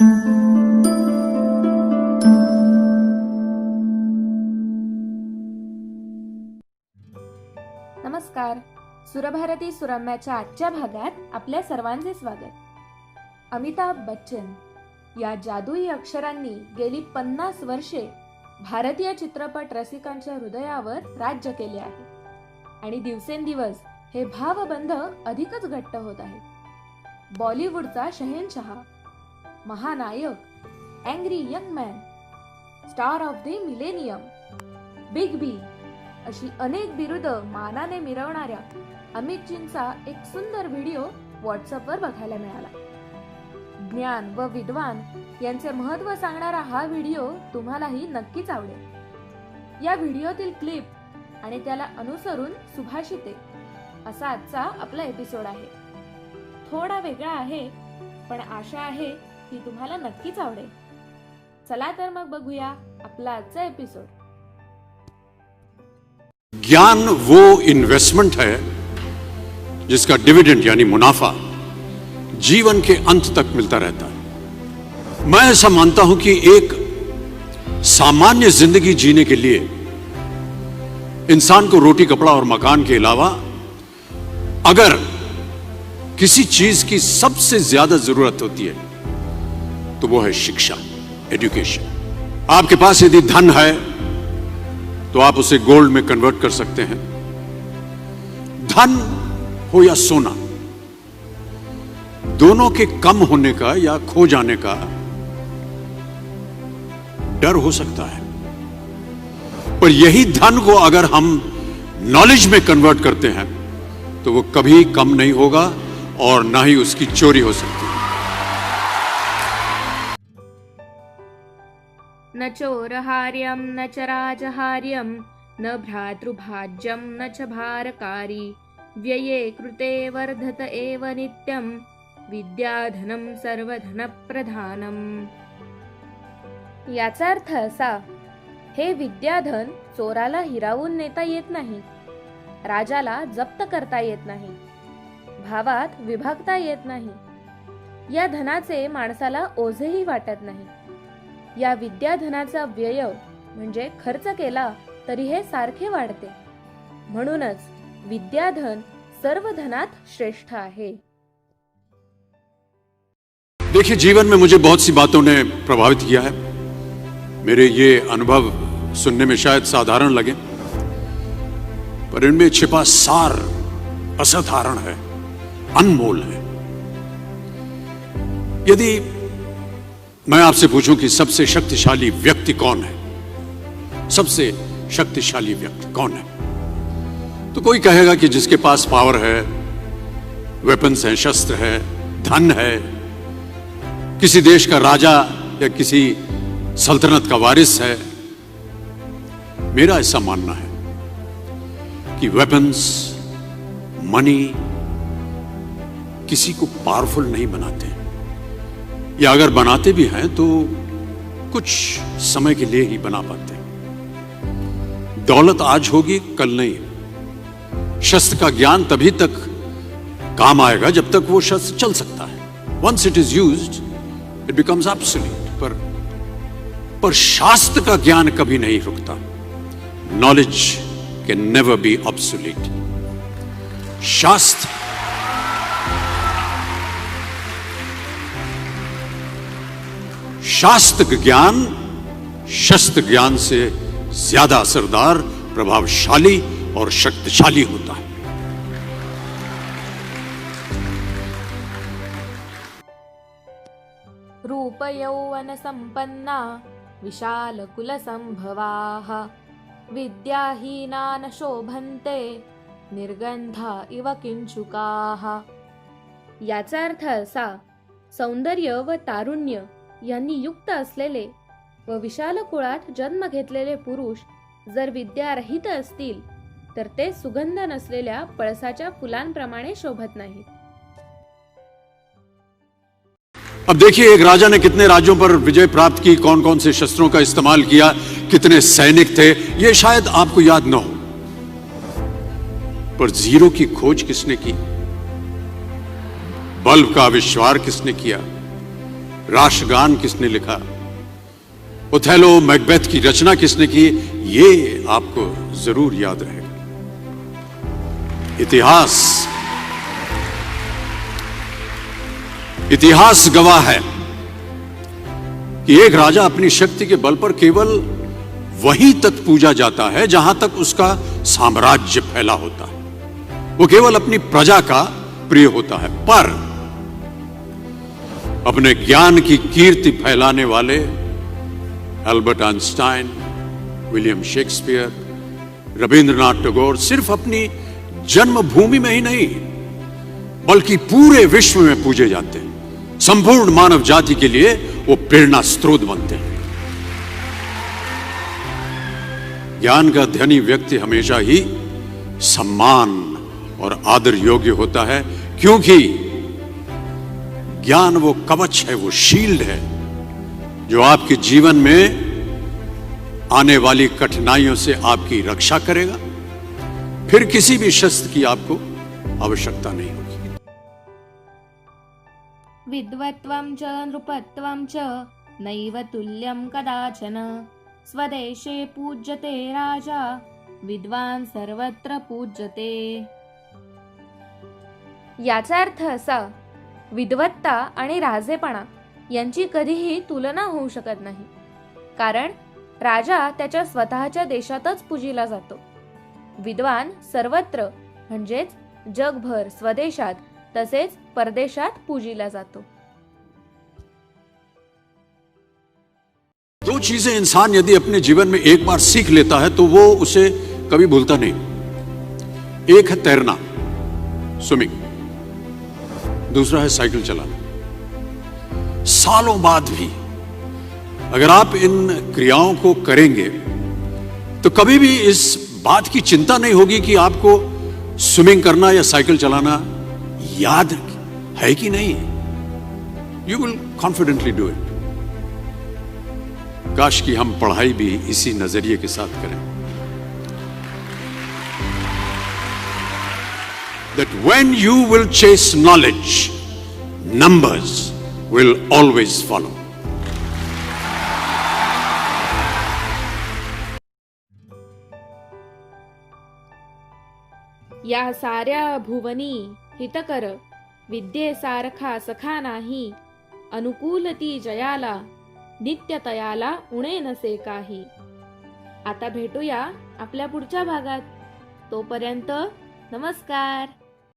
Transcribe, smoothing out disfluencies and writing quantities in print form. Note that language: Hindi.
नमस्कार. सुरभारती सुरम्याच्या आजच्या भागात आपल्या सर्वांचे स्वागत. अमिताभ बच्चन या जादुई अक्षरांनी गेली 50 वर्षे भारतीय चित्रपट रसिकांच्या हृदयावर राज्य केले आहे आणि दिवसेंदिवस हे भावबंध अधिकच घट्ट होत आहे. बॉलिवूडचा शहेनशहा, महानायक, angry young man, star of the millennium, big B अशी अनेक बिरुदं मानाने मिरवणाऱ्या अमितजींचा एक सुंदर व्हिडिओ व्हॉट्सअपवर बघायला मिळाला. ज्ञान व विद्वान यांचे महत्त्व सांगणारा हा व्हिडिओ तुम्हालाही नक्कीच आवडेल. या व्हिडिओतील क्लिप आणि त्याला अनुसरून सुभाषिते असा आजचा आपला एपिसोड आहे. थोडा वेगळा आहे, पण आशा आहे की तुम्हाला नक्कीच आवडेल. चला तर मग बघूया आपला आजचा एपिसोड. ज्ञान वो इन्वेस्टमेंट है जिसका डिविडेंड यानी मुनाफा जीवन के अंत तक मिलता रहता है. मैं ऐसा मानता हूं कि एक सामान्य जिंदगी जीने के लिए इंसान को रोटी, कपड़ा और मकान के अलावा अगर किसी चीज की सबसे ज्यादा जरूरत होती है तो वो है शिक्षा, एजुकेशन. आपके पास यदि धन है तो आप उसे गोल्ड में कन्वर्ट कर सकते हैं. धन हो या सोना, दोनों के कम होने का या खो जाने का डर हो सकता है, पर यही धन को अगर हम नॉलेज में कन्वर्ट करते हैं तो वो कभी कम नहीं होगा और ना ही उसकी चोरी हो सकती है. न चोरहार्यं न च राजहार्यं न भ्रातृभाज्यं न च भारकारी व्यये कृते वर्धत एव नित्यं विद्याधनं सर्वधनप्रधानम्. याचा अर्थ असा, हे विद्याधन चोराला हिरावून नेता येत नाही, राजाला जप्त करता येत नाही, भावात विभागता येत नाही, या धनाचे माणसाला ओझेही वाटत नाही. या विद्याधनाचा व्यय म्हणजे खर्च केला तरी हे सारखे वाढते. म्हणूनच विद्याधन सर्व धनात श्रेष्ठ आहे. देखिए, जीवन में मुझे बहुत सी बातों ने प्रभावित किया है. मेरे ये अनुभव सुनने में शायद साधारण लगे, पर इनमें छिपा सार असाधारण है, अनमोल है. यदि मैं आपसे पूछूं कि सबसे शक्तिशाली व्यक्ति कौन है, सबसे शक्तिशाली व्यक्ति कौन है, तो कोई कहेगा कि जिसके पास पावर है, वेपन्स हैं, शस्त्र है, धन है, किसी देश का राजा या किसी सल्तनत का वारिस है. मेरा ऐसा मानना है कि वेपन्स, मनी किसी को पावरफुल नहीं बनाते, या अगर बनाते भी हैं तो कुछ समय के लिए ही बना पाते हैं. दौलत आज होगी, कल नहीं. शस्त्र का ज्ञान तभी तक काम आएगा जब तक वो शस्त्र चल सकता है. Once it is used it becomes absolute. पर शास्त्र का ज्ञान कभी नहीं रुकता. Knowledge can never be obsolete. शास्त्र ज्ञान शस्त्र ज्ञान से ज्यादा असरदार, प्रभावशाली और शक्तिशाली होता है. रूप यौवन संपन्ना विशाल कुल संभवाः विद्याहीना न शोभन्ते निर्गंधा इव किंचुकाः. याचा अर्थ असा, सौंदर्य व तारुण्य यांनी युक्त असलेले व विशाल कुळात जन्म घेतलेले पुरुष जर विद्यारहित असतील तर ते सुगंध नसलेल्या पळसाच्या फुलांप्रमाणे शोभत नाहीत. अब देखिए, एक राजा ने कितने राज्यों पर विजय प्राप्त की, कौन कौन से शस्त्रों का इस्तेमाल किया, कितने सैनिक थे, ये शायद आपको याद न हो, पर जीरो की खोज किसने की, बल्ब का आविष्कार किसने किया, राष्ट्रगान किसने लिखा, ओथेलो मैकबेथ की रचना किसने की, ये आपको जरूर याद रहेगा। इतिहास गवाह है कि एक राजा अपनी शक्ति के बल पर केवल वहीं तक पूजा जाता है जहां तक उसका साम्राज्य फैला होता है। वो केवल अपनी प्रजा का प्रिय होता है, पर अपने ज्ञान की कीर्ति फैलाने वाले Albert Einstein, William Shakespeare, Rabindranath Tagore सिर्फ अपनी जन्मभूमि में ही नहीं बल्कि पूरे विश्व में पूजे जाते हैं। संपूर्ण मानव जाति के लिए वो प्रेरणा स्रोत बनते हैं। ज्ञान का धनी व्यक्ति हमेशा ही सम्मान और आदर योग्य होता है, क्योंकि ज्ञान वो कवच है, वो शील्ड है जो आपके जीवन में आने वाली कठिनाइयों से आपकी रक्षा करेगा। फिर किसी भी शस्त्र की आपको आवश्यकता नहीं होगी। विद्वत्वं च नृपत्वं च नैव तुल्यं कदाचन, स्वदेशे पूज्यते राजा, विद्वान सर्वत्र पूज्यते। याचा अर्थ असा, विद्वत्ता आणि राजेपणा यांची कधीही तुलना होऊ शकत नाही, कारण राजा त्याच्या स्वतःच्या देशातच पूजिला जातो, विद्वान सर्वत्र म्हणजेच जगभर, स्वदेशात तसेच परदेशात पूजिला जातो। दो चीजें इंसान यदि अपने जीवन में एक बार सीख लेता है तो वो उसे कभी भूलता नहीं। एक है तैरना, स्विमिंग, दूसरा है साइकिल चलाना। सालों बाद भी अगर आप इन क्रियाओं को करेंगे तो कभी भी इस बात की चिंता नहीं होगी कि आपको स्विमिंग करना या साइकिल चलाना याद है कि नहीं। You will confidently do it. काश कि हम पढ़ाई भी इसी नजरिए के साथ करें, that when you will chase knowledge, numbers will always follow. या साऱ्या भुवनी हितकर, विद्येसारखा सखा नाही, अनुकूलती जयाला, नित्यतयाला उणे नसे काही। आता भेटूया आपल्या पुढच्या भागात, तोपर्यंत नमस्कार।